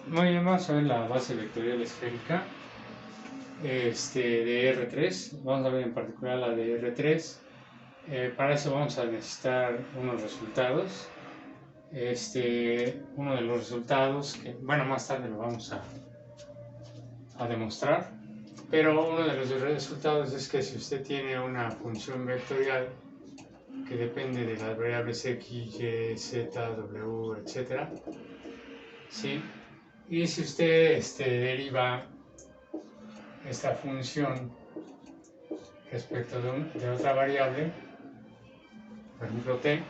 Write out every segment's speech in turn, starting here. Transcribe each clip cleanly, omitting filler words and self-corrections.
Muy bien, vamos a ver la base vectorial esférica de R3. Vamos a ver en particular la de R3. Para eso vamos a necesitar unos resultados. Uno de los resultados que, bueno, más tarde lo vamos a demostrar. Pero uno de los resultados es que si usted tiene una función vectorial que depende de las variables x, y, z, w, etc. ¿Sí? Y si usted deriva esta función respecto de otra variable, por ejemplo t,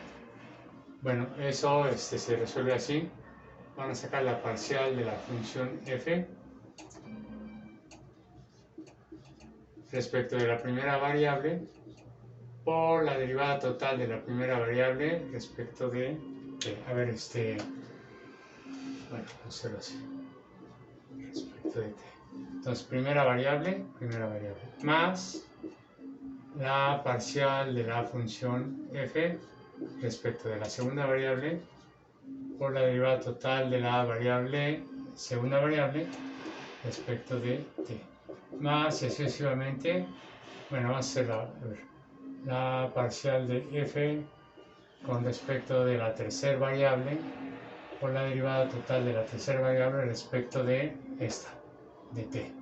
bueno, eso se resuelve así. Van a sacar la parcial de la función f respecto de la primera variable por la derivada total de la primera variable respecto de t. A ver, bueno, vamos a hacerlo así, respecto de t. Entonces, primera variable, más la parcial de la función f respecto de la segunda variable por la derivada total de la segunda variable respecto de t, más sucesivamente. Bueno, vamos a hacer la parcial de f con respecto de la tercera variable por la derivada total de la tercera variable respecto de esta, de t,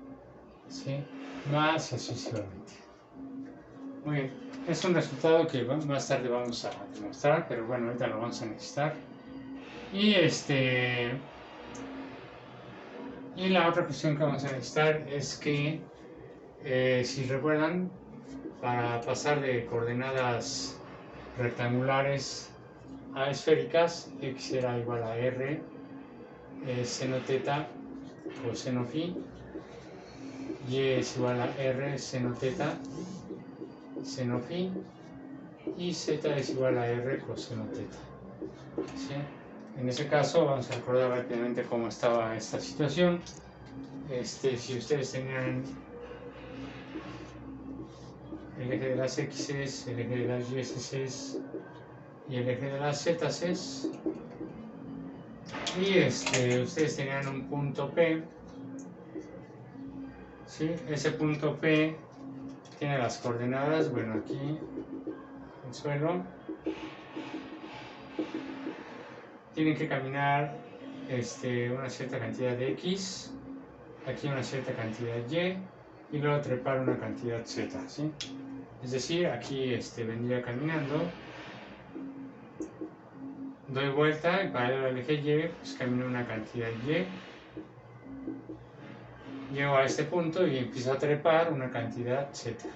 ¿sí? Más sucesivamente. Muy bien, es un resultado que más tarde vamos a demostrar, pero bueno, ahorita lo vamos a necesitar. Y y la otra cuestión que vamos a necesitar es que, si recuerdan, para pasar de coordenadas rectangulares a esféricas, x era igual a r seno teta coseno phi, y es igual a r seno teta seno phi, y z es igual a r coseno teta. ¿Sí? En ese caso vamos a recordar rápidamente cómo estaba esta situación. Si ustedes tenían el eje de las x's, el eje de las y's's y el eje de las z's, y ustedes tenían un punto P, ¿sí? Ese punto P tiene las coordenadas, bueno, aquí el suelo, tienen que caminar una cierta cantidad de x, aquí una cierta cantidad y, y luego trepar una cantidad z, ¿sí? Es decir, aquí vendría caminando, doy vuelta y paralelo al eje y, pues camino una cantidad y, llego a este punto y empiezo a trepar una cantidad z.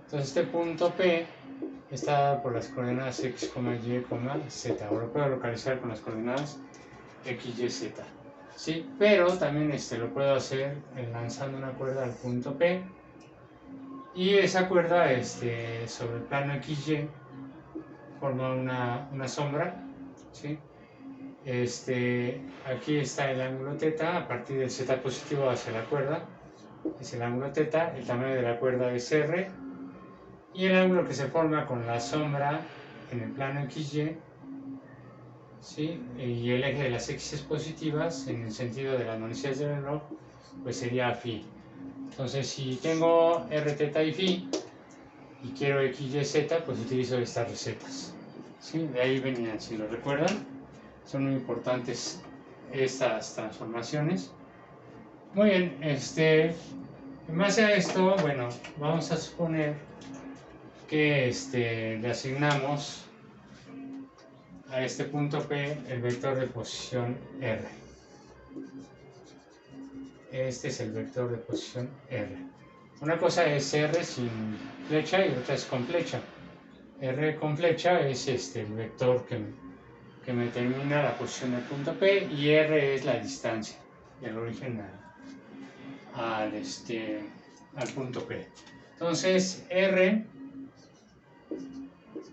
Entonces este punto P está dado por las coordenadas x, y, z. Ahora lo puedo localizar con las coordenadas x, y, z. ¿Sí? Pero también lo puedo hacer lanzando una cuerda al punto P, y esa cuerda sobre el plano XY forma una sombra, ¿sí? Aquí está el ángulo θ, a partir del z positivo hacia la cuerda es el ángulo θ, el tamaño de la cuerda es r, y el ángulo que se forma con la sombra en el plano XY, ¿sí? Y el eje de las x positivas en el sentido de las manecillas del reloj, pues sería phi. Entonces, si tengo r, θ y phi y quiero x, y, z, pues utilizo estas recetas, ¿sí? De ahí venían, si lo recuerdan, son muy importantes estas transformaciones. Muy bien, en base a esto, bueno, vamos a suponer que le asignamos a este punto P el vector de posición R. Este es el vector de posición R. Una cosa es R sin flecha y otra es con flecha. R con flecha es el vector que me determina la posición del punto P, y R es la distancia del origen al punto P. Entonces R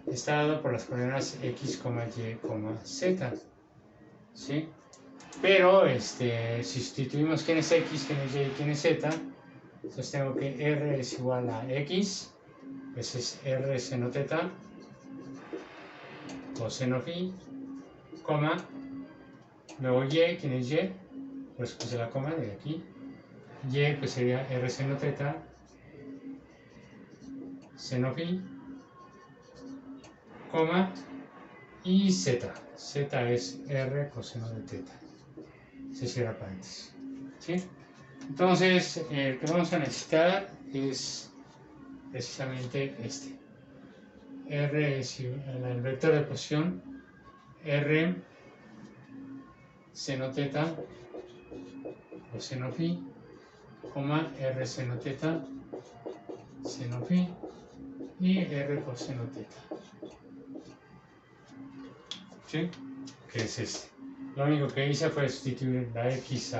está dado por las coordenadas x, y, z, ¿sí? Pero si sustituimos quién es x, quién es y, quién es z, entonces tengo que r es igual a x, ese es r seno teta coseno phi, coma, luego y, ¿quién es y? Pues puse la coma de aquí. Y pues sería r seno teta, seno phi, coma, y z. Z es r coseno de teta. Se cierra paréntesis. ¿Sí? Entonces, el que vamos a necesitar es precisamente este. R es el vector de posición, r seno teta o seno phi, coma, r seno teta, seno phi y r coseno teta. ¿Sí? Que es este. Lo único que hice fue sustituir la x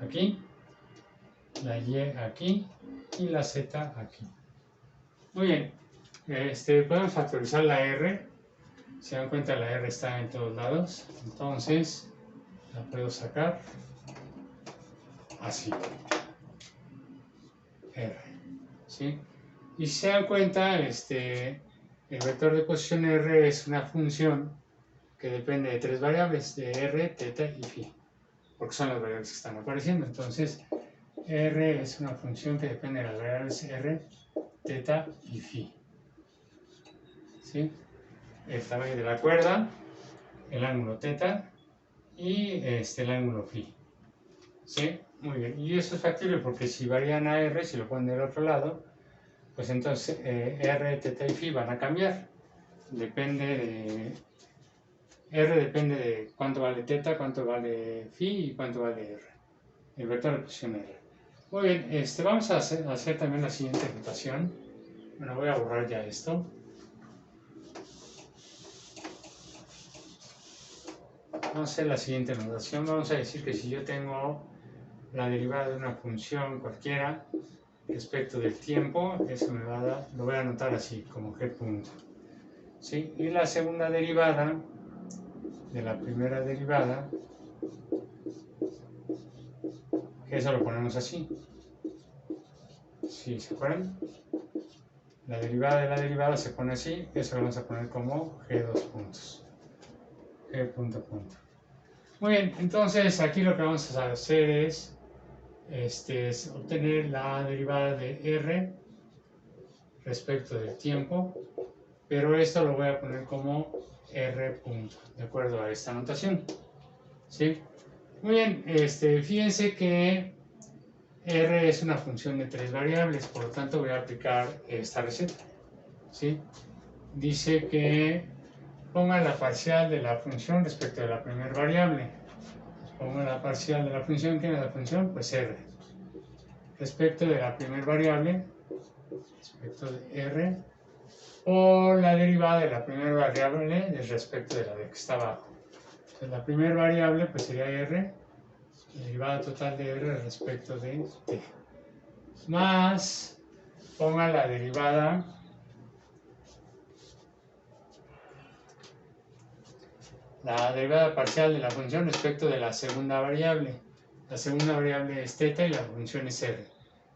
aquí, la y aquí y la z aquí. Muy bien. Podemos factorizar la r. Se dan cuenta, la r está en todos lados. Entonces, la puedo sacar así. R. ¿Sí? Y si se dan cuenta, el vector de posición r es una función que depende de tres variables, de r, teta y phi, porque son las variables que están apareciendo. Entonces, r es una función que depende de las variables r, teta y phi. ¿Sí? El tamaño de la cuerda, el ángulo teta y el ángulo phi. ¿Sí? Muy bien. Y eso es factible porque si varían a r, si lo ponen del otro lado, pues entonces r, teta y phi van a cambiar. R depende de cuánto vale teta, cuánto vale phi y cuánto vale r. El vector de posición r. Muy bien, vamos a hacer también la siguiente notación. Bueno, voy a borrar ya esto. Vamos a hacer la siguiente notación. Vamos a decir que si yo tengo la derivada de una función cualquiera respecto del tiempo, eso me va a dar, lo voy a anotar así, como g punto. ¿Sí? Y la segunda derivada de la primera derivada, que eso lo ponemos así. ¿Sí? ¿Se acuerdan? La derivada de la derivada se pone así, eso lo vamos a poner como g2 puntos. G punto punto. Muy bien, entonces aquí lo que vamos a hacer es obtener la derivada de r respecto del tiempo, pero esto lo voy a poner como r punto, de acuerdo a esta notación. ¿Sí? Muy bien, fíjense que r es una función de tres variables, por lo tanto voy a aplicar esta receta. ¿Sí? Dice que ponga la parcial de la función respecto de la primera variable. Pongo la parcial de la función. ¿Qué es la función? Pues r. Respecto de la primera variable, respecto de r, o la derivada de la primera variable respecto de la de que está abajo. Entonces, la primera variable pues sería r, la derivada total de r respecto de t. Más, ponga la derivada parcial de la función respecto de la segunda variable. La segunda variable es θ y la función es r.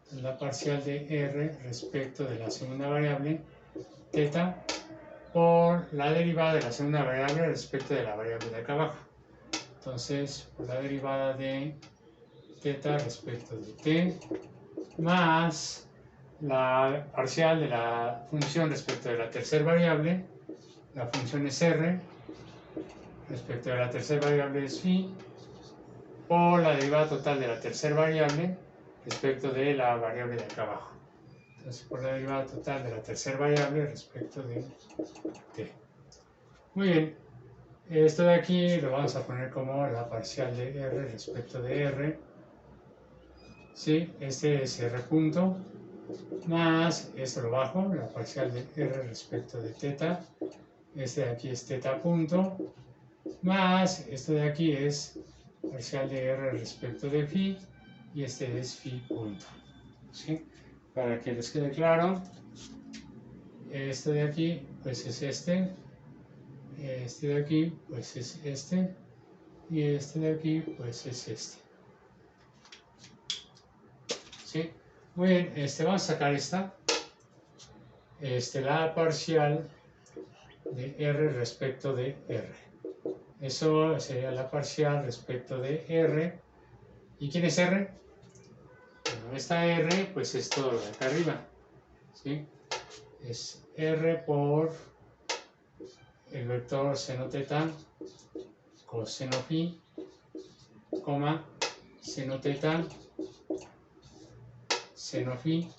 Entonces, la parcial de r respecto de la segunda variable, θ, por la derivada de la segunda variable respecto de la variable de acá abajo. Entonces, por la derivada de θ respecto de t, más la parcial de la función respecto de la tercera variable, la función es r, respecto de la tercera variable es phi, por la derivada total de la tercera variable respecto de la variable de acá abajo. Entonces, por la derivada total de la tercera variable respecto de t. Muy bien, esto de aquí lo vamos a poner como la parcial de r respecto de r. ¿Sí? Este es r punto, más esto lo bajo, la parcial de r respecto de θ. Este de aquí es θ punto, más esto de aquí es parcial de r respecto de phi, y este es phi punto. ¿Sí? Para que les quede claro, este de aquí pues es este de aquí pues es este, y este de aquí pues es este. ¿Sí? Muy bien, vamos a sacar esta, la parcial de r respecto de r. Eso sería la parcial respecto de R. ¿Y quién es R? Bueno, esta R pues es todo lo de acá arriba, ¿sí? Es R por el vector seno teta coseno phi, coma, seno teta seno phi,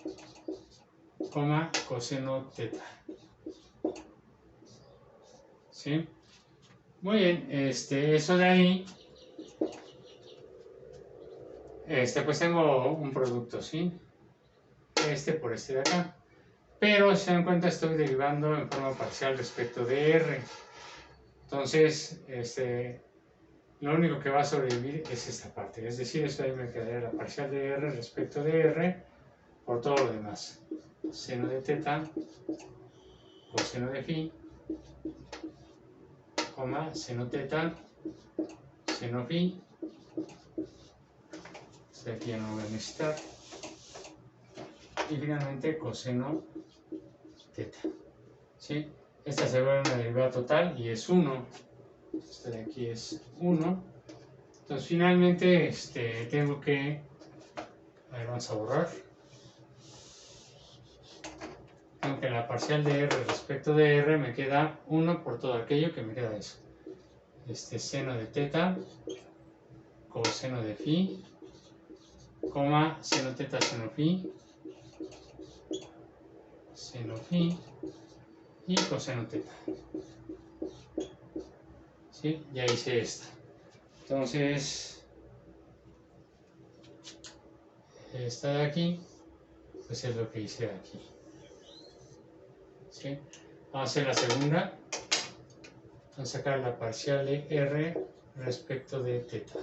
coma, coseno teta. ¿Sí? Muy bien, eso de ahí, pues tengo un producto, ¿sí? Por este de acá. Pero si se dan cuenta estoy derivando en forma parcial respecto de R. Entonces, lo único que va a sobrevivir es esta parte. Es decir, esto ahí me quedaría la parcial de R respecto de R por todo lo demás. Seno de teta, coseno de phi, coma, seno teta, seno phi. Este aquí ya no lo voy a necesitar. Y finalmente coseno teta. ¿Sí? Esta se vuelve una derivada total y es 1. Esta de aquí es 1. Entonces finalmente tengo que... A ver, vamos a borrar. Tengo que la parcial de R respecto de R me queda 1 por todo aquello que me queda eso. Seno de teta, coseno de phi, coma, seno teta, seno phi y coseno teta. ¿Sí? Ya hice esta. Entonces, esta de aquí, pues es lo que hice aquí. ¿Sí? Vamos a hacer la segunda. Vamos a sacar la parcial de R respecto de teta.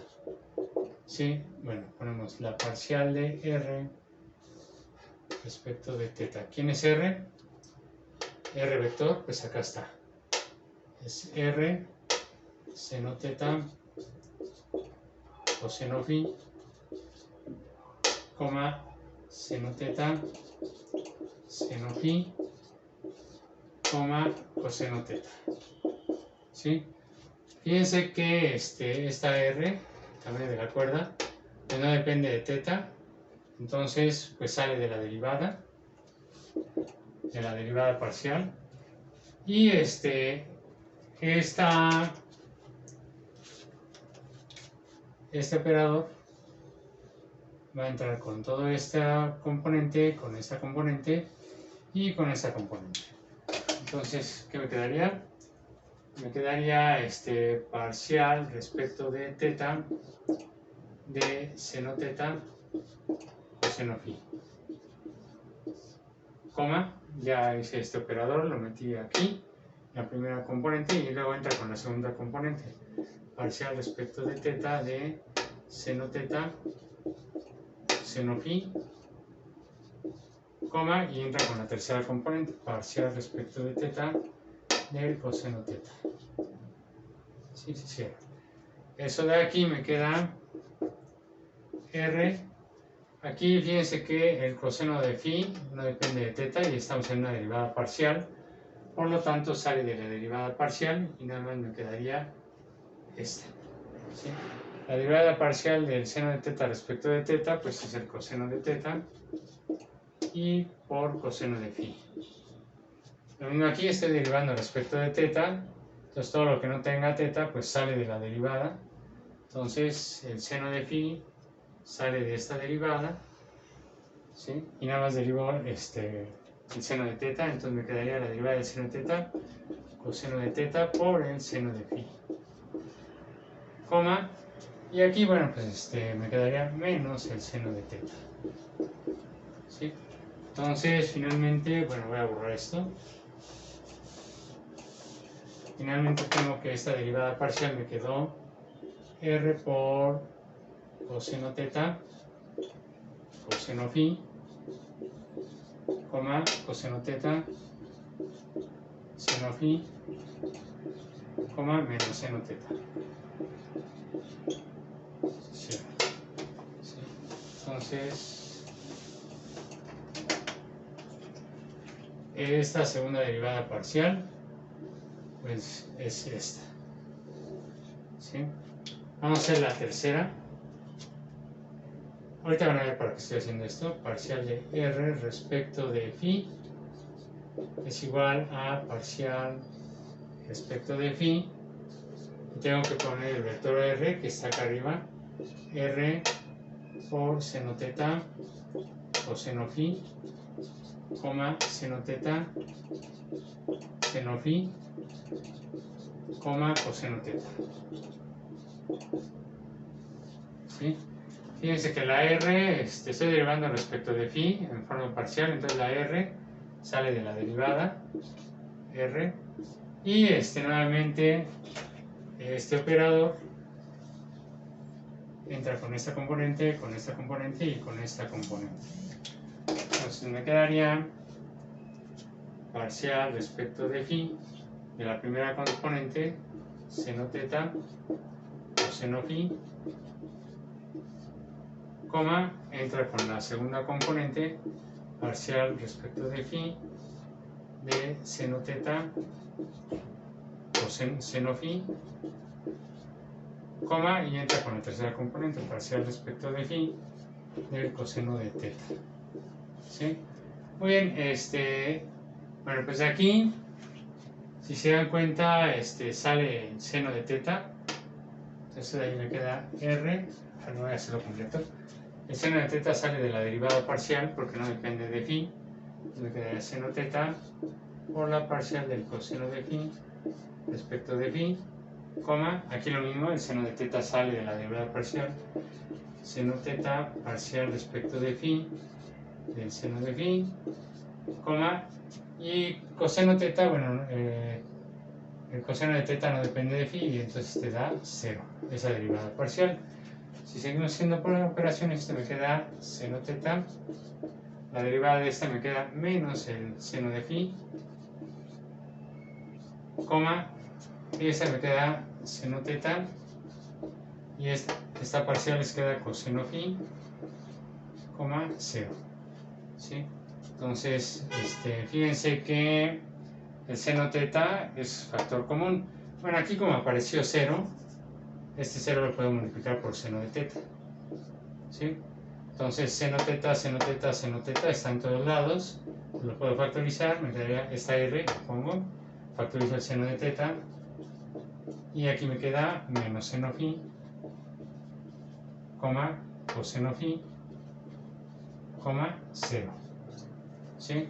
¿Sí? Bueno, ponemos la parcial de R respecto de teta. ¿Quién es R? R vector, pues acá está. Es R, seno teta, coseno phi, coma, seno teta, seno phi, coma, coseno teta. ¿Sí? Fíjense que esta R, también de la cuerda, que no depende de teta, entonces pues sale de la derivada parcial, y este operador va a entrar con todo esta componente, con esta componente y con esta componente. Entonces, ¿qué me quedaría? Me quedaría parcial respecto de teta de seno teta coseno phi, coma, ya hice este operador, lo metí aquí, la primera componente, y luego entra con la segunda componente, parcial respecto de teta de seno teta seno phi, coma, y entra con la tercera componente, parcial respecto de teta del coseno teta. Sí, se cierra. Eso de aquí me queda R. Aquí fíjense que el coseno de phi no depende de teta y estamos en una derivada parcial, por lo tanto sale de la derivada parcial y nada más me quedaría esta. ¿Sí? La derivada parcial del seno de teta respecto de teta pues es el coseno de teta y por coseno de phi. Lo mismo aquí, estoy derivando respecto de teta, entonces todo lo que no tenga teta pues sale de la derivada, entonces el seno de phi sale de esta derivada, ¿sí? Y nada más derivo el seno de teta, entonces me quedaría la derivada del seno de teta, coseno de teta por el seno de phi, coma, y aquí, bueno, pues me quedaría menos el seno de teta, ¿sí? Entonces, finalmente, bueno, voy a borrar esto. Finalmente tengo que esta derivada parcial me quedó R por coseno teta, coseno phi, coma, coseno teta, seno phi, coma, menos seno teta. Sí. Sí. Entonces, esta segunda derivada parcial, pues es esta. ¿sí? Vamos a hacer la tercera. Ahorita van a ver para qué estoy haciendo esto. Parcial de R respecto de phi es igual a parcial respecto de phi. Y tengo que poner el vector R que está acá arriba. R por seno teta coseno phi, coma seno teta seno phi, coma coseno teta. ¿Sí? Fíjense que la R estoy derivando respecto de phi en forma parcial, entonces la R sale de la derivada R y nuevamente este operador entra con esta componente y con esta componente. Entonces me quedaría parcial respecto de phi de la primera componente seno teta coseno phi, coma, entra con la segunda componente parcial respecto de phi de seno teta coseno phi, coma, y entra con la tercera componente parcial respecto de phi del coseno de teta. ¿Sí? Muy bien, bueno, pues de aquí, si se dan cuenta, sale el seno de teta, entonces de ahí me queda R, no voy a hacerlo completo. El seno de teta sale de la derivada parcial porque no depende de phi, me quedaría seno teta por la parcial del coseno de phi respecto de phi, coma, aquí lo mismo, el seno de teta sale de la derivada parcial, seno teta parcial respecto de phi del seno de phi, coma, y coseno teta, bueno, el coseno de teta no depende de phi y entonces te da 0, esa derivada parcial. Si seguimos haciendo por operaciones, me queda seno teta, la derivada de esta me queda menos el seno de phi, coma, y esta me queda seno teta, y esta parcial les queda coseno phi, coma, 0. ¿Sí? Entonces, fíjense que el seno teta es factor común. Bueno, aquí como apareció 0, este 0 lo puedo multiplicar por seno de teta. ¿Sí? Entonces, seno teta, seno teta, seno teta está en todos lados. Lo puedo factorizar, me quedaría esta R, lo pongo, factorizo el seno de teta, y aquí me queda menos seno phi, coma, coseno phi, coma, 0. ¿Sí?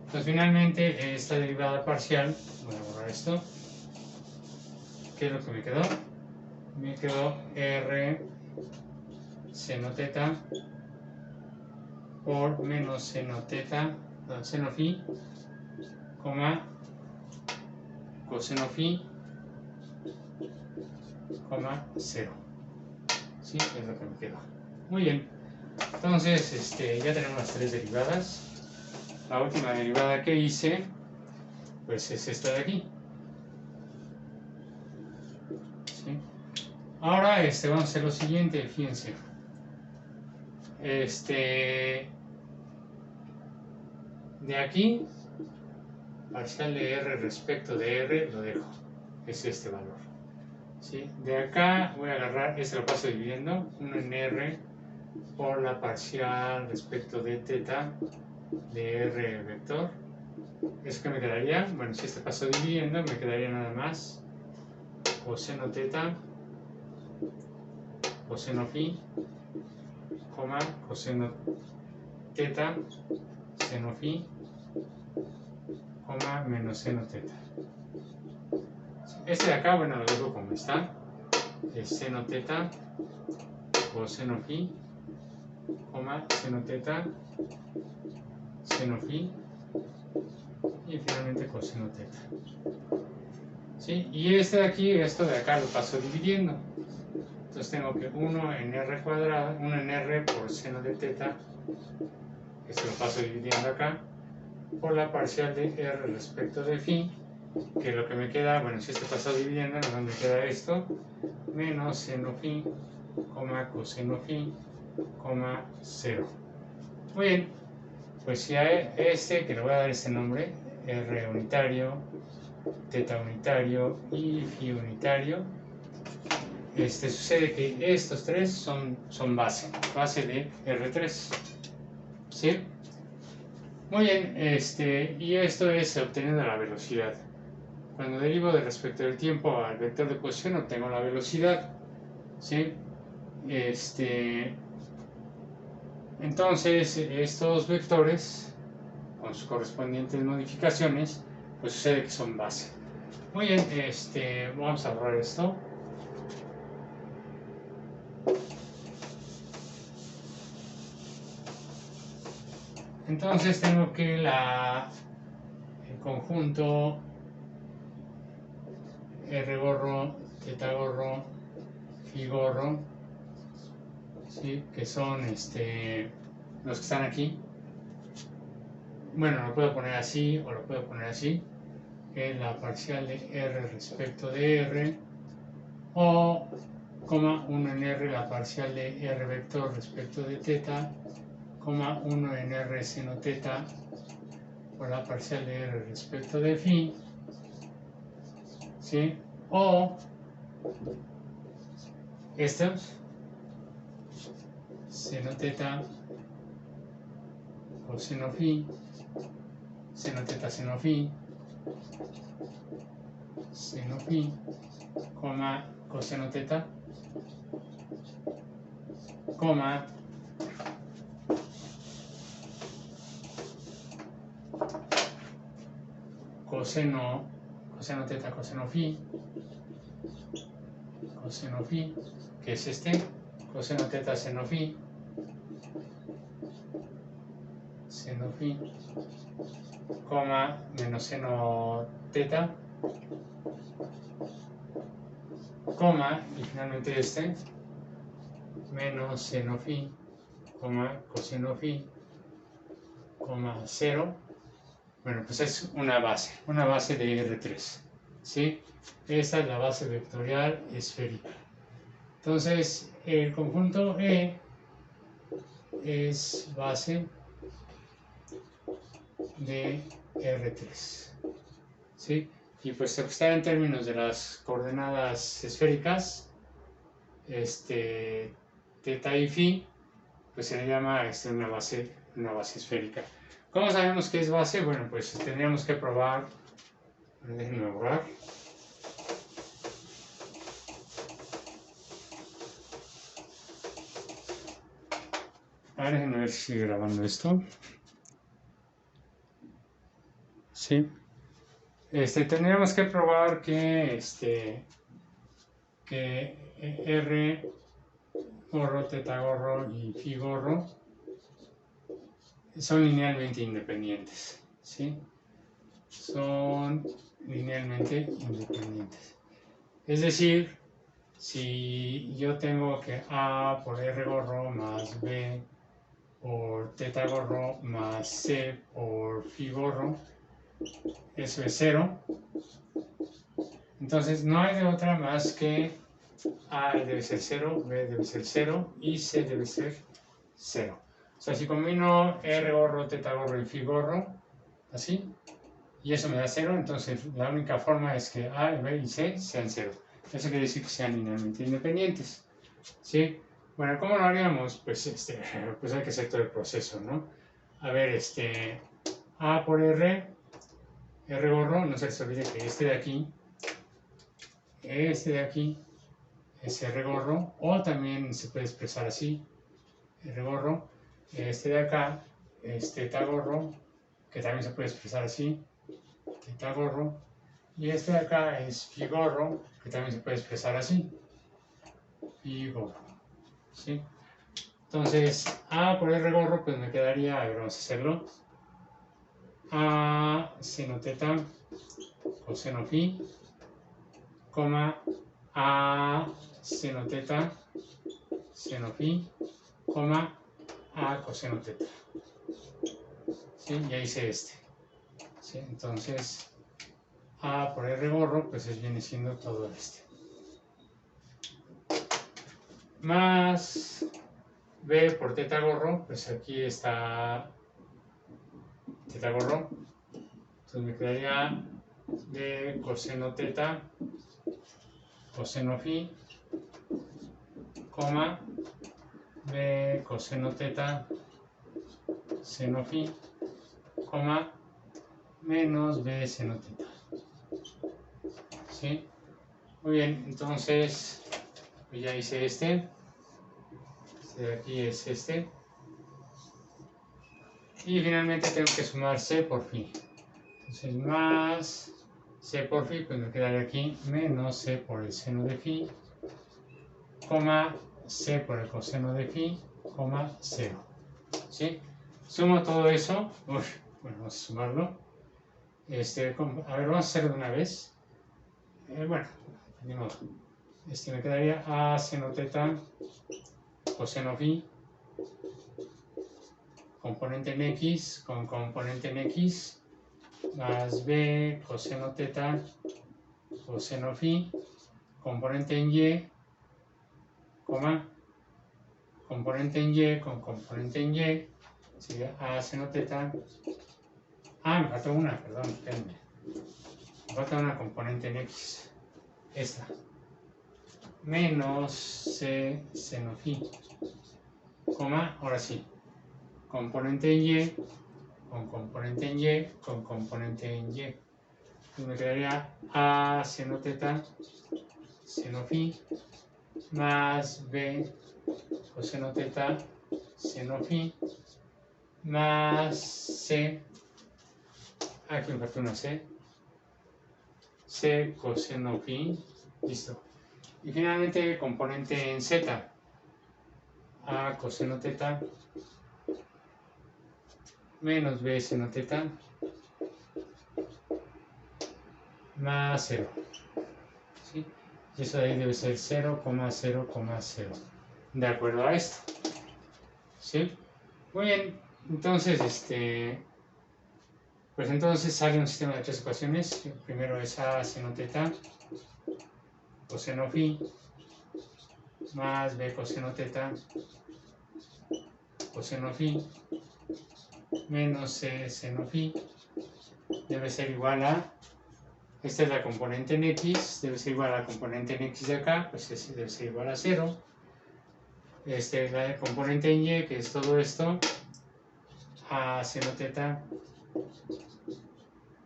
Entonces finalmente esta derivada parcial, voy a borrar esto, ¿qué es lo que me quedó? Me quedó R seno teta por menos seno teta, seno phi, coma, coseno phi, coma, 0. ¿Sí? Es lo que me quedó. Muy bien. Entonces ya tenemos las tres derivadas. La última derivada que hice, pues es esta de aquí. ¿Sí? Ahora vamos a hacer lo siguiente, fíjense. De aquí, parcial de R respecto de R, lo dejo. Es este valor. ¿Sí? De acá voy a agarrar, lo paso dividiendo, 1 en R por la parcial respecto de teta de R vector. ¿Eso que me quedaría? Bueno, si paso dividiendo, me quedaría nada más coseno teta, coseno phi, coma, coseno teta, seno phi, coma, menos seno teta. De acá, bueno, lo dejo como está. Es seno teta, coseno phi, coma, seno teta, seno phi, y finalmente coseno teta. ¿Sí? Y de aquí, esto de acá lo paso dividiendo. Entonces tengo que 1 en R cuadrado, 1 en R por seno de teta, esto lo paso dividiendo acá, por la parcial de R respecto de phi, que lo que me queda, bueno, si paso dividiendo, no me queda esto, menos seno phi, coma, coseno phi, coma, 0. Muy bien, pues si a que le voy a dar este nombre, R unitario, teta unitario y phi unitario, sucede que estos tres son base de R3, ¿sí? Muy bien, y esto es obteniendo la velocidad. Cuando derivo de respecto del tiempo al vector de posición obtengo la velocidad, ¿sí? Entonces estos vectores con sus correspondientes modificaciones pues sucede que son base. Muy bien, vamos a borrar esto. Entonces tengo que el conjunto R gorro, teta gorro, phi gorro, ¿sí? Que son los que están aquí. Bueno, lo puedo poner así o lo puedo poner así. Es la parcial de R respecto de R, o, 1 en R la parcial de R vector respecto de teta, 1 en R seno teta por la parcial de R respecto de phi, ¿sí? O estos, seno teta coseno phi, seno teta seno phi, seno phi, coseno teta, coseno teta coseno phi, que es coseno teta seno phi, menos seno teta, y finalmente menos seno phi, coseno phi, 0. Bueno, pues es una base de R3, ¿sí? Esta es la base vectorial esférica. Entonces, el conjunto E es base de R3, ¿sí? Y pues está en términos de las coordenadas esféricas, teta y phi, pues se le llama una base esférica. ¿Cómo sabemos que es base? Bueno, pues tendríamos que probar, déjenme borrar. A ver, déjenme ver si sigue grabando esto. Sí. Tendríamos que probar que R gorro, teta gorro y phi gorro son linealmente independientes, ¿sí? Son linealmente independientes. Es decir, si yo tengo que A por R gorro más B por teta gorro más C por phi gorro, eso es 0. Entonces no hay de otra más que A debe ser 0, B debe ser 0 y C debe ser 0. O sea, si combino R gorro, teta gorro y phi gorro, así, y eso me da 0, entonces la única forma es que A, B y C sean 0. Eso quiere decir que sean linealmente independientes, ¿sí? Bueno, ¿cómo lo haríamos? Pues, pues hay que hacer todo el proceso, ¿no? A ver, A por R gorro, no se les olvide que de aquí es R gorro, o también se puede expresar así, R gorro, de acá es teta gorro, que también se puede expresar así, teta gorro, y de acá es phi gorro, que también se puede expresar así, phi gorro, ¿sí? Entonces, A por R gorro, pues me quedaría, a ver, vamos a hacerlo, A seno teta coseno phi, A seno teta seno phi, A coseno teta, ¿sí? Y ahí hice ¿sí? Entonces, A por R gorro, pues viene siendo todo más B por teta gorro, pues aquí está teta gorro, entonces me quedaría de coseno teta coseno phi, coma, b coseno teta, seno phi, coma, menos b seno teta. ¿Sí? Muy bien, entonces pues ya hice este de aquí es este, y finalmente tengo que sumar c por phi. Entonces más c por phi, pues me quedaría aquí menos c por el seno de phi, coma c por el coseno de phi, coma 0. ¿Sí? Sumo todo eso. Uf, bueno, vamos a sumarlo. A ver, vamos a hacerlo de una vez. Bueno, de modo. Me quedaría a seno teta coseno phi, componente en x con componente en x, más b coseno teta coseno phi, componente en y, coma, componente en y con componente en y, sería a seno teta. Me falta una, perdón, espérenme. Me falta una componente en x, esta, menos c seno phi, coma, ahora sí, componente en y con componente en y con componente en y. Y me quedaría a seno teta seno phi más b coseno teta seno phi más c, aquí me falta una c coseno phi, listo. Y finalmente componente en z, a coseno teta menos b seno teta más 0. ¿Sí? Y eso de ahí debe ser 0,0,0. De acuerdo a esto. ¿Sí? Muy bien. Entonces, pues entonces sale un sistema de tres ecuaciones. Primero es a seno teta coseno phi más b coseno teta coseno phi menos c seno phi debe ser igual a, esta es la componente en x, debe ser igual a la componente en x de acá, pues debe ser igual a 0. La componente en y, que es todo esto, a seno teta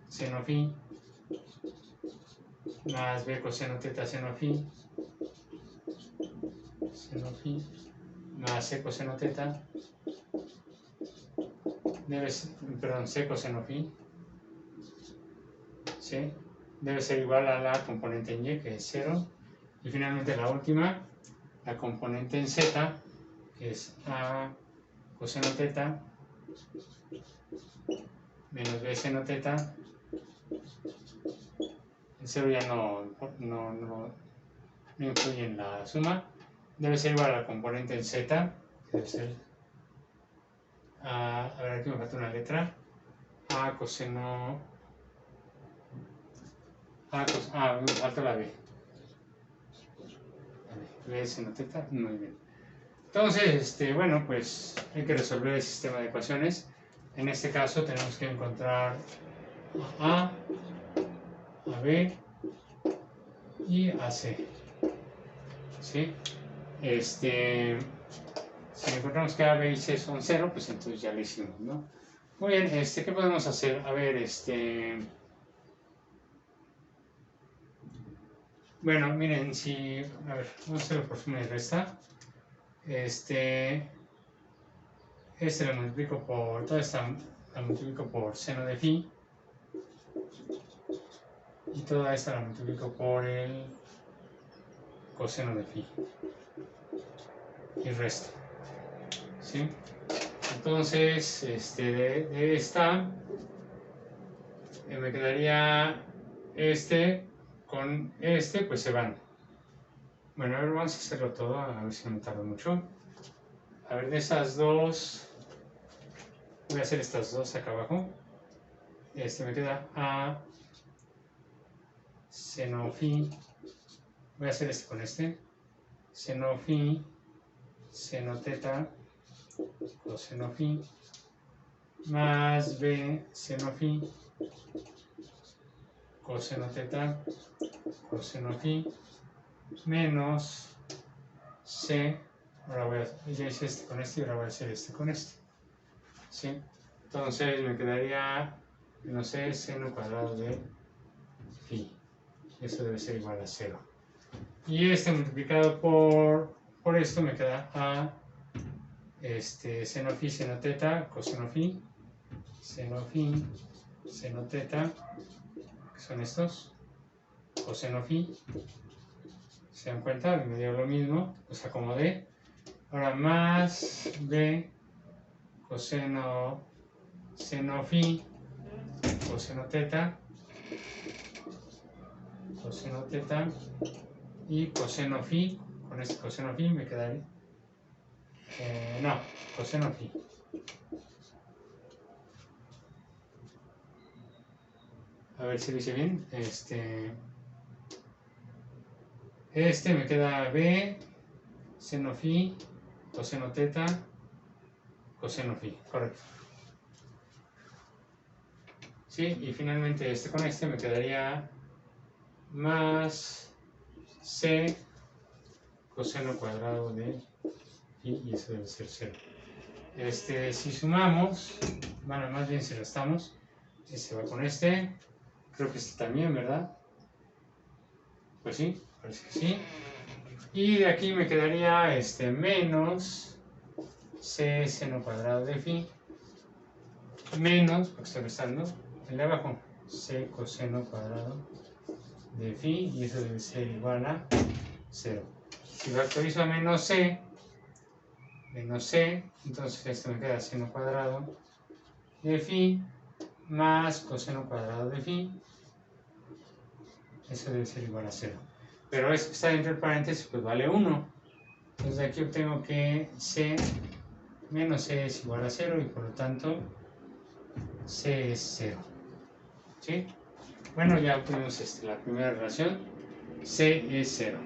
seno phi más b coseno teta seno phi más c coseno teta c coseno phi, ¿sí? Debe ser igual a la componente en y, que es 0. Y finalmente la última, la componente en z, que es a coseno teta menos b seno teta. El 0 ya no influye en la suma. Debe ser igual a la componente en z, que debe ser, a ver, aquí me falta una letra, a coseno, me falta la b. B seno teta, muy bien. Entonces, bueno, pues hay que resolver el sistema de ecuaciones. En este caso tenemos que encontrar a B y a C. ¿Sí? Si encontramos que A, B y C son 0, pues entonces ya lo hicimos, ¿no? Muy bien, ¿qué podemos hacer? A ver, bueno, miren, a ver, vamos a hacerlo por suma y resta. Lo multiplico por, toda esta la multiplico por seno de phi, y toda esta la multiplico por el coseno de phi, y resto. ¿Sí? Entonces, de esta, me quedaría con pues se van. Bueno, a ver, vamos a hacerlo todo, a ver si no me tardo mucho. A ver, de esas dos, voy a hacer estas dos acá abajo. Me queda a seno phi, voy a hacer con seno phi, seno teta, coseno phi, más b seno phi, coseno teta, coseno phi, menos C, ahora voy a, ya hice este con este y ahora voy a hacer este con este, ¿sí? Entonces me quedaría, no sé, seno cuadrado de phi, eso debe ser igual a 0. Y este multiplicado por esto me queda a seno phi, seno teta, coseno phi, seno teta, que son estos, coseno phi. ¿Se dan cuenta? Me dio lo mismo, los acomodé. Ahora más b coseno seno phi, coseno teta y coseno phi. Con este coseno phi me quedaría. No, coseno phi. A ver si lo hice bien. Me queda b seno phi, coseno teta, coseno phi. Correcto. ¿Sí? Y finalmente con este me quedaría más c coseno cuadrado de phi, y eso debe ser 0. Si sumamos, bueno, más bien si restamos, este va con este, creo que este también, ¿verdad? Pues sí, parece que sí. Y de aquí me quedaría menos c seno cuadrado de phi, menos, porque estoy restando, el de abajo, c coseno cuadrado de phi, y eso debe ser igual a 0. Si factorizo a menos c, entonces esto me queda seno cuadrado de phi más coseno cuadrado de phi, eso debe ser igual a 0. Pero esto que está dentro del paréntesis pues vale 1. Entonces de aquí obtengo que c menos c es igual a 0 y por lo tanto c es 0. ¿Sí? Bueno, ya obtuvimos la primera relación, c es 0.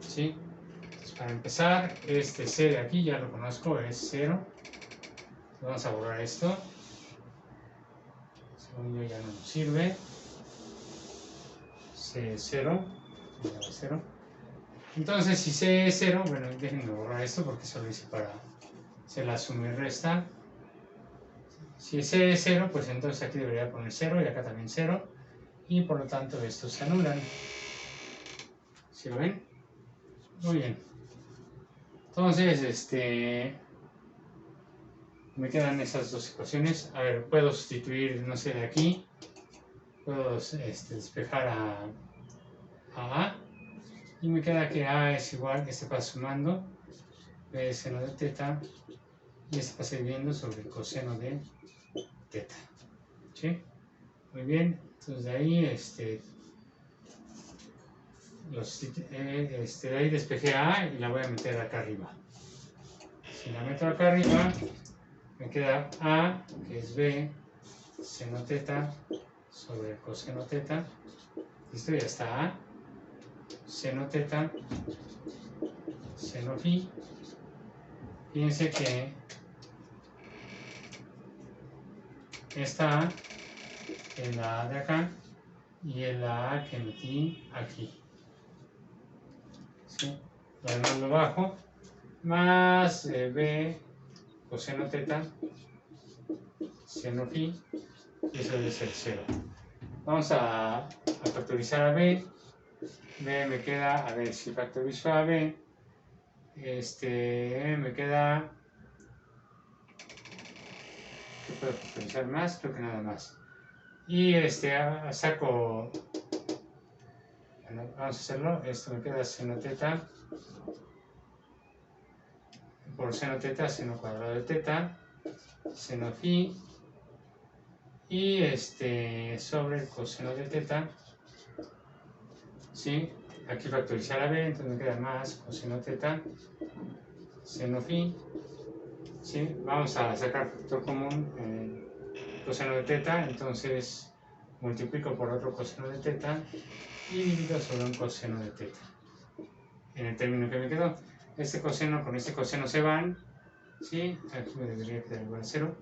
¿Sí? Entonces, para empezar, c de aquí ya lo conozco, es 0. Vamos a borrar esto. Según yo ya no nos sirve. C es 0. Entonces, si C es 0, bueno, déjenme borrar esto porque solo hice para hacer la suma y resta. Si C es 0, pues entonces aquí debería poner 0 y acá también 0. Y por lo tanto estos se anulan. ¿Sí lo ven? Muy bien. Entonces, me quedan esas dos ecuaciones. A ver, puedo sustituir, no sé, de aquí. Puedo despejar a A. Y me queda que A es igual, pasa sumando, B es seno de teta, y pasa dividiendo sobre el coseno de teta. ¿Sí? Muy bien, entonces de ahí, de ahí despejé a A y la voy a meter acá arriba. Si la meto acá arriba, me queda A, que es B, seno teta, sobre el coseno teta. Listo, ya está A. Seno teta, seno phi. Fíjense que esta A es la A de acá y es la A que metí aquí. ¿Sí? Lo demás lo bajo, más B coseno teta, seno phi, y eso debe ser 0. Vamos a factorizar a B. B me queda, a ver si factorizo a B, me queda, ¿qué puedo factorizar más? Creo que nada más. Y saco, bueno, vamos a hacerlo, esto me queda seno teta por seno teta, seno cuadrado de teta, seno phi, y sobre el coseno de teta, ¿sí? Aquí factorizar a B, entonces me queda más coseno teta, seno phi, ¿sí? Vamos a sacar factor común, coseno de teta, entonces multiplico por otro coseno de teta y divido sobre un coseno de teta. En el término que me quedó, este coseno con este coseno se van, ¿sí? Aquí me debería quedar igual a 0,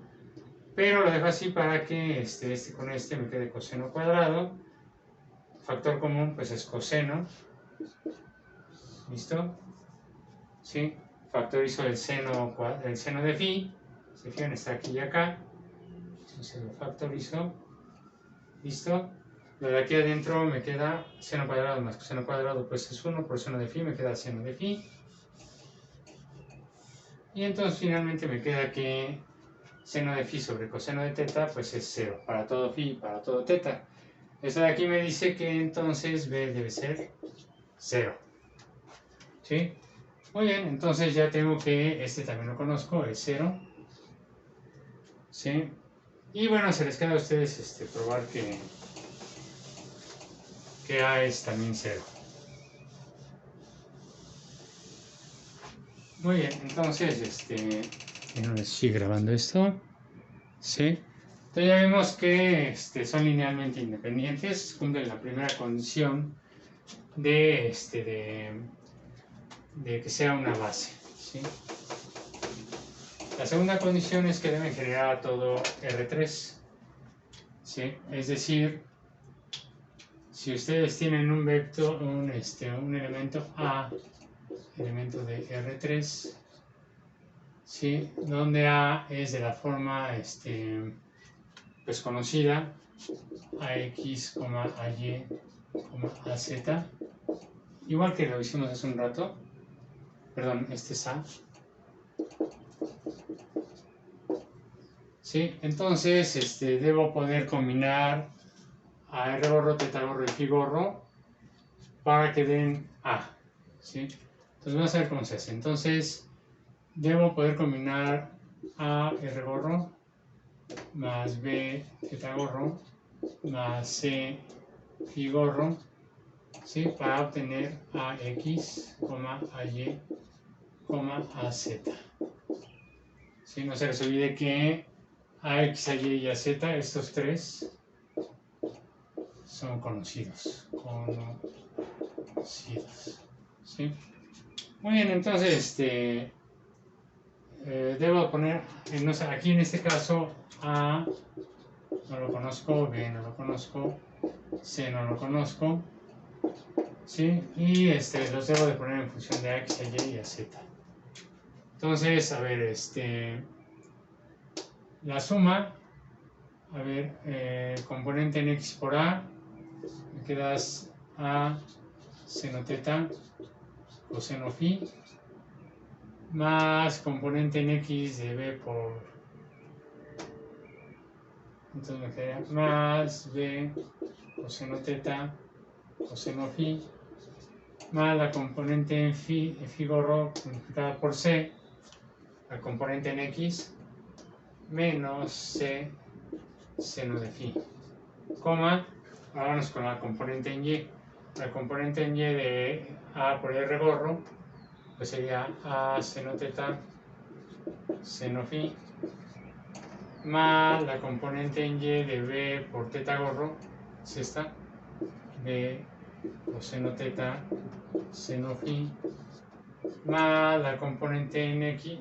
pero lo dejo así para que con me quede coseno cuadrado. Factor común pues es coseno. ¿Listo? ¿sí? Factorizo el seno de phi. Se fijan, está aquí y acá. Entonces lo factorizo. ¿Listo? Lo de aquí adentro me queda seno cuadrado más coseno cuadrado, pues es 1 por seno de phi, me queda seno de phi. Y entonces finalmente me queda que seno de phi sobre coseno de teta, pues es 0 para todo phi y para todo teta. Esto de aquí me dice que entonces B debe ser 0. ¿Sí? Muy bien, entonces ya tengo que este también lo conozco, es 0. ¿Sí? Y bueno, se les queda a ustedes probar que A es también 0. Muy bien, entonces, déjenme seguir grabando esto. ¿Sí? Entonces ya vimos que son linealmente independientes, cumplen la primera condición de que sea una base. ¿Sí? La segunda condición es que deben generar todo R3. ¿Sí? Es decir, si ustedes tienen un vector, un elemento A, elemento de R3, ¿sí? Donde A es de la forma pues conocida, AX, AY, AZ, igual que lo hicimos hace un rato, perdón, este es A. ¿Sí? Entonces, debo poder combinar a R gorro, teta gorro y phi gorro para que den A. ¿Sí? Entonces vamos a ver cómo se hace. Entonces, debo poder combinar A R gorro más B teta gorro más C phi gorro, ¿sí? Para obtener AX, AY, AZ. ¿Sí? No se les olvide que AX, AY y AZ, estos tres son conocidos. ¿Sí? Muy bien, entonces debo poner, no sé, aquí en este caso A no lo conozco, B no lo conozco, C no lo conozco, ¿sí? Y los debo de poner en función de X, Y y Z. Entonces, a ver, la suma, a ver, componente en X por A, me quedas A seno teta coseno phi, más componente en X de B por, entonces me queda más B coseno teta coseno phi, más la componente en phi gorro multiplicada por C, la componente en X, menos C seno de phi, coma, vámonos con la componente en Y. La componente en Y de A por R gorro, pues sería A seno teta seno phi, más la componente en Y de B por teta gorro, es esta, B coseno teta seno phi, más la componente en X,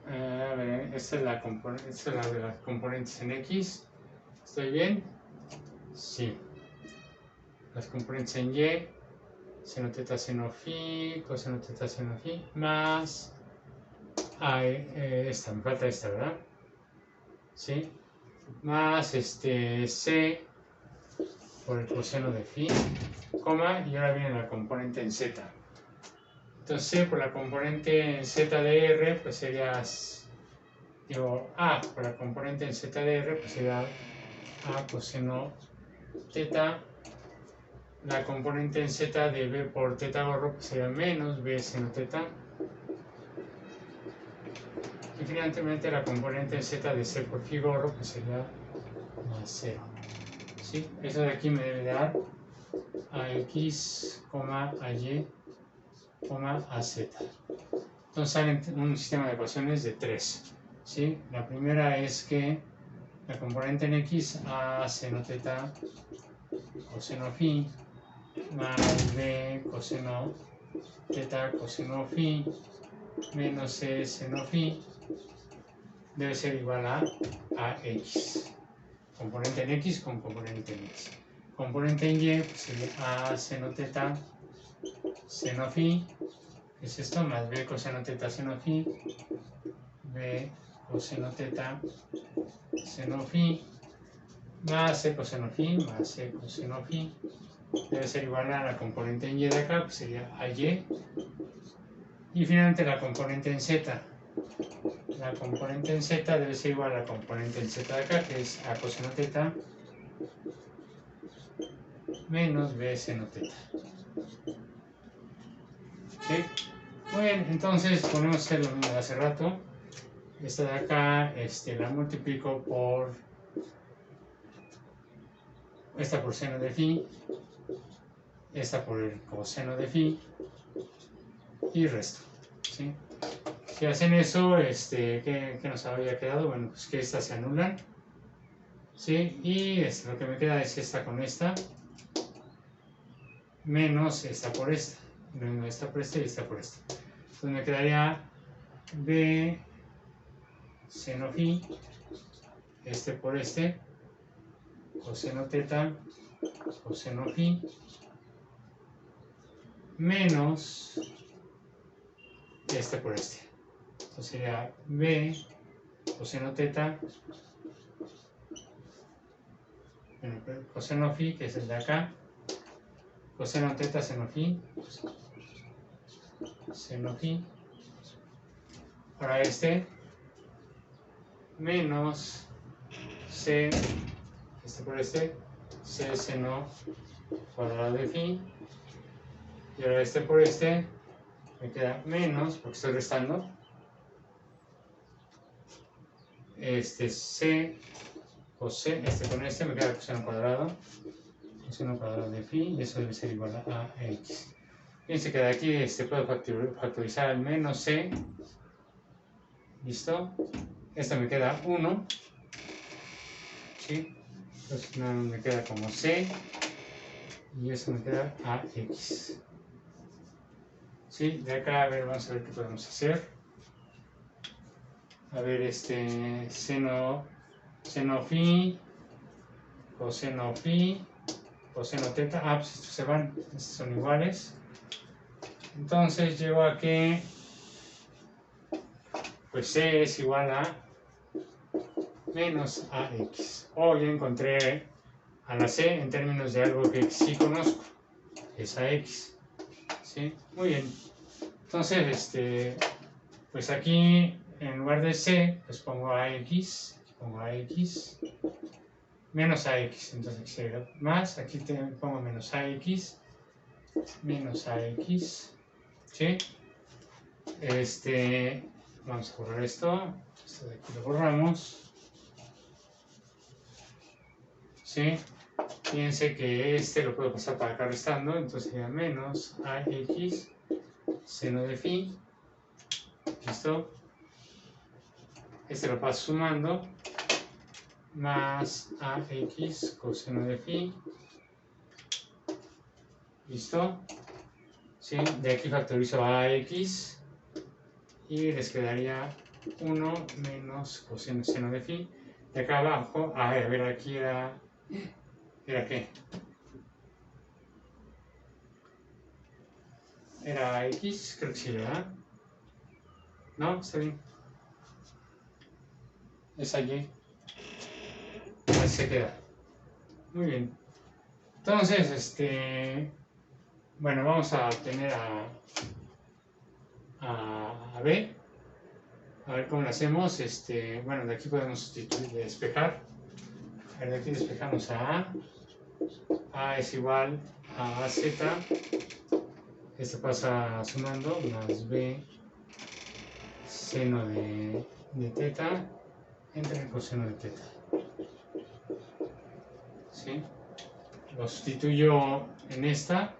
a ver, esta es la de las componentes en X, ¿estoy bien? Sí. Las componentes en Y, seno teta seno phi, coseno teta seno phi, más esta, me falta esta, ¿verdad? ¿Sí? Más C por el coseno de phi, coma, y ahora viene la componente en Z. Entonces C por la componente en Z de R, pues sería, digo, A por la componente en Z de R, pues sería A coseno teta. La componente en Z de B por teta gorro, pues sería menos B seno teta. Y finalmente la componente en Z de C por phi gorro, pues sería más 0. ¿Sí? Eso de aquí me debe dar AX, AY, AZ. Entonces sale un sistema de ecuaciones de 3. ¿Sí? La primera es que la componente en X, A seno teta coseno phi, más B coseno teta coseno phi, menos C seno phi, debe ser igual a X. Componente en X con componente en X. Componente en Y, pues sería A seno teta seno phi, es esto, más b coseno teta seno phi, b coseno teta seno phi, más c coseno phi, más c coseno phi, debe ser igual a la componente en y de acá, pues sería ay. Y finalmente la componente en z. La componente en z debe ser igual a la componente en z de acá, que es a coseno teta menos b seno teta. ¿Sí? Muy bien, entonces ponemos lo mismo de hace rato. Esta de acá la multiplico por esta por seno de phi, esta por el coseno de phi y resto. ¿Sí? Si hacen eso, ¿qué nos había quedado? Bueno, pues que estas se anulan. ¿Sí? Y lo que me queda es esta con esta menos esta por esta. Esta por esta y esta por esta. Entonces me quedaría b seno phi, por coseno teta, coseno phi, menos por este. Entonces sería b coseno teta, bueno, coseno phi, que es el de acá, coseno teta seno phi, ahora menos c, por c seno cuadrado de phi, y ahora por me queda menos, porque estoy restando, c coseno, con me queda coseno cuadrado de phi, y eso debe ser igual a x. Fíjense que de aquí puedo factorizar al menos c, ¿listo? Esto me queda 1, ¿sí? Entonces me queda como c, y eso me queda a x. ¿Sí? De acá, a ver, vamos a ver qué podemos hacer. A ver, seno phi, coseno teta, pues estos se van, estos son iguales. Entonces llego a que, pues c es igual a menos ax. O ya encontré a la c en términos de algo que sí conozco, es ax. ¿Sí? Muy bien. Entonces, pues aquí en lugar de c, pues pongo ax, menos ax, entonces aquí sería más, aquí pongo menos ax, ¿sí? Vamos a borrar esto de aquí lo borramos, ¿sí? Fíjense que lo puedo pasar para acá restando, entonces sería menos ax seno de phi, ¿listo? Lo paso sumando, más ax coseno de phi, ¿listo? ¿Sí? De aquí factorizo a ax y les quedaría 1 menos coseno seno de phi. De acá abajo, a ver, aquí ¿era qué? Era x, creo que sí, ¿verdad? No, está bien. Esa y. Así se queda. Muy bien. Entonces, bueno, vamos a tener a B. A ver cómo lo hacemos. Bueno, de aquí podemos sustituir, despejar. A ver, de aquí despejamos a A. A es igual a AZ. Pasa sumando, más B seno de teta entre el coseno de teta. ¿Sí? Lo sustituyo en esta.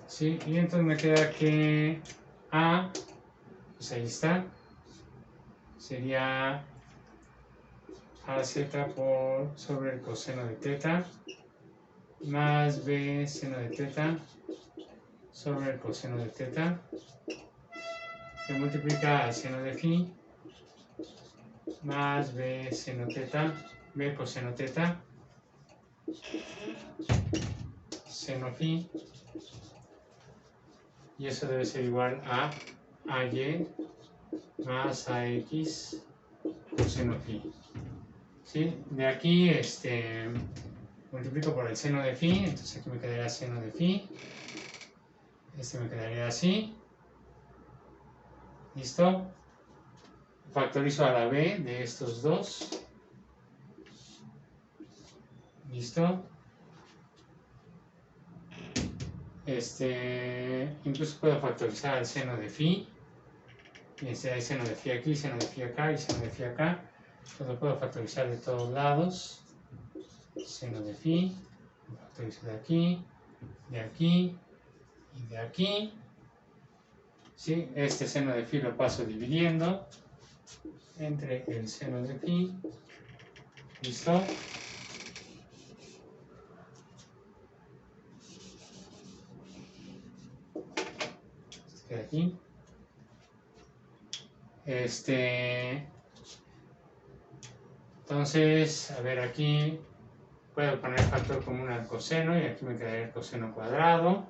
¿Sí? Y entonces me queda que A, pues ahí está, sería AZ sobre el coseno de teta más B seno de teta sobre el coseno de teta, que multiplica al seno de phi más B seno teta, B coseno teta seno phi, y eso debe ser igual a AY más AX coseno phi. ¿Sí? De aquí multiplico por el seno de phi, entonces aquí me quedaría seno de phi, me quedaría así, ¿listo? Factorizo a la b de estos dos, ¿listo? Incluso puedo factorizar el seno de phi, hay seno de phi aquí, seno de phi acá y seno de phi acá, entonces lo puedo factorizar de todos lados, seno de phi, lo factorizo de aquí y de aquí, ¿sí? Este seno de phi lo paso dividiendo entre el seno de phi, ¿listo? De aquí. Entonces, a ver, aquí puedo poner factor común al coseno y aquí me quedaría el coseno cuadrado.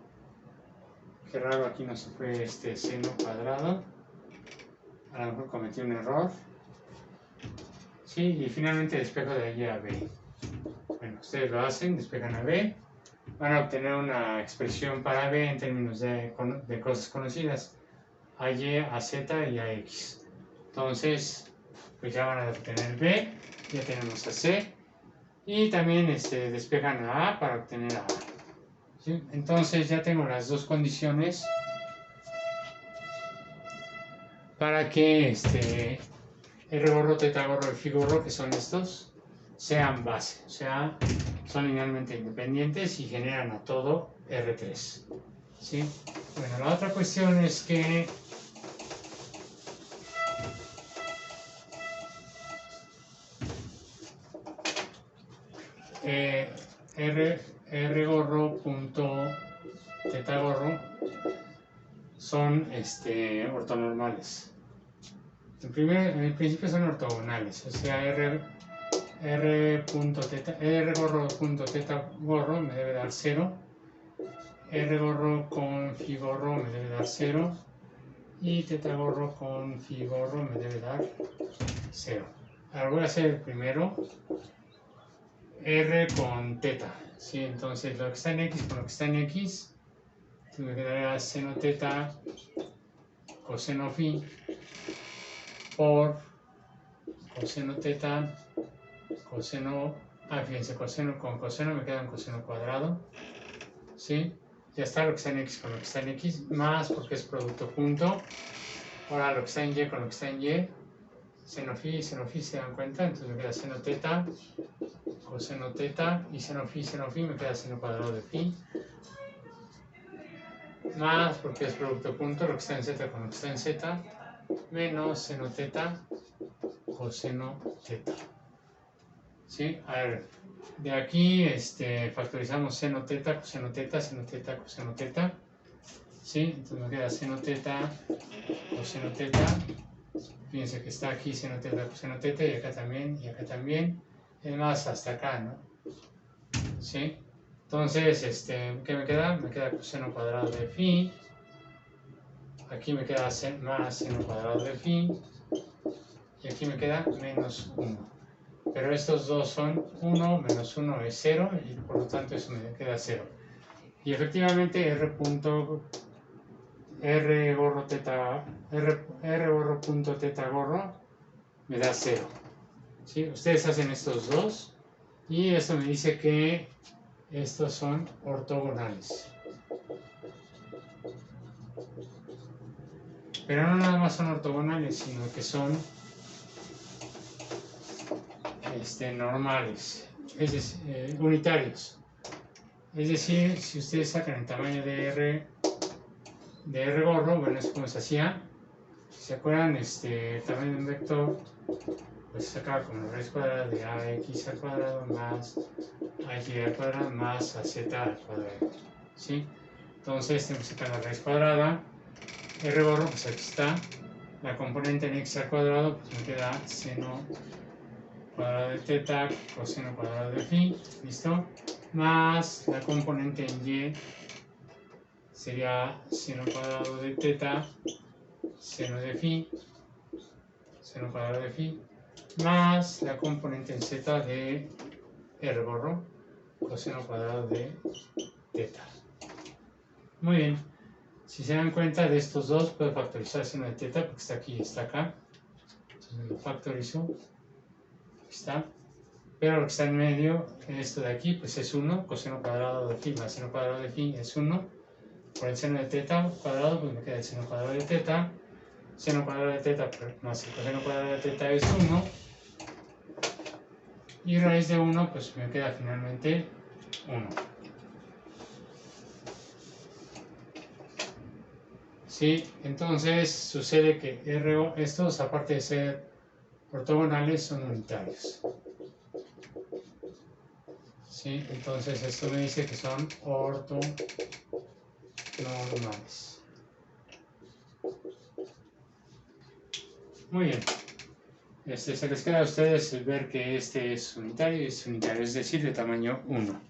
Qué raro, aquí no se fue este seno cuadrado. A lo mejor cometí un error. Sí, y finalmente despejo de allí a b. Bueno, ustedes lo hacen, despejan a b. Van a obtener una expresión para b en términos de cosas conocidas. A y, a z y a x. Entonces, pues ya van a obtener b, ya tenemos a c, y también despejan a a para obtener a a. ¿Sí? Entonces ya tengo las dos condiciones para que R gorro, teta gorro y phi gorro, que son estos, sean base, o sea, son linealmente independientes y generan a todo R3. ¿Sí? Bueno, la otra cuestión es que R gorro punto teta gorro son ortonormales. En el principio son ortogonales, o sea, R gorro punto teta gorro me debe dar 0, R gorro con phi gorro me debe dar 0 y teta gorro con phi gorro me debe dar 0. Ahora voy a hacer el primero, R con teta, ¿sí? Entonces lo que está en X con lo que está en X, me quedaría seno teta coseno phi por coseno teta coseno, fíjense, coseno con coseno me queda un coseno cuadrado, ¿sí? Ya está lo que está en X con lo que está en X, más porque es producto punto. Ahora lo que está en Y con lo que está en Y, seno phi, ¿se dan cuenta? Entonces me queda seno teta, coseno teta, y seno phi, me queda seno cuadrado de phi. Más porque es producto punto, lo que está en Z con lo que está en Z, menos seno teta, coseno teta. ¿Sí? A ver, de aquí factorizamos seno teta, coseno teta, seno teta, coseno teta. ¿Sí? Entonces me queda seno teta, coseno teta. Fíjense que está aquí seno teta, coseno teta, y acá también, y acá también. Es más, hasta acá, ¿no? ¿Sí? Entonces, ¿qué me queda? Me queda coseno cuadrado de phi. Aquí me queda más seno cuadrado de phi. Y aquí me queda menos 1. Pero estos dos son 1, menos 1 es 0, y por lo tanto eso me queda 0. Y efectivamente R gorro punto teta gorro me da 0. ¿Sí? Ustedes hacen estos dos y esto me dice que estos son ortogonales. Pero no nada más son ortogonales, sino que son normales, es decir, unitarios. Es decir, si ustedes sacan el tamaño de R gorro, bueno, es como se hacía. Si se acuerdan, el tamaño de un vector, pues se sacaba como la raíz cuadrada de ax al cuadrado más ay al cuadrado más az al cuadrado. ¿Sí? Entonces tenemos que sacar la raíz cuadrada. R gorro, pues aquí está. La componente en x al cuadrado, pues me queda seno cuadrado de teta, coseno cuadrado de phi, ¿listo? más la componente en y sería seno cuadrado de teta seno de phi, seno cuadrado de phi, más la componente en z de r borro coseno cuadrado de teta. Muy bien, si se dan cuenta de estos dos, puedo factorizar seno de teta porque está aquí y está acá. Entonces lo factorizo, aquí está. Pero lo que está en medio, esto de aquí, pues es 1, coseno cuadrado de phi más seno cuadrado de phi es 1. Por el seno de teta cuadrado, pues me queda el seno cuadrado de teta. Seno cuadrado de teta más el coseno cuadrado de teta es 1. Y raíz de 1, pues me queda finalmente 1. ¿Sí? Entonces sucede que estos, aparte de ser ortogonales, son unitarios. ¿Sí? Entonces esto me dice que son ortonormales. Muy bien. Se les queda a ustedes ver que este es unitario y es unitario, es decir, de tamaño 1.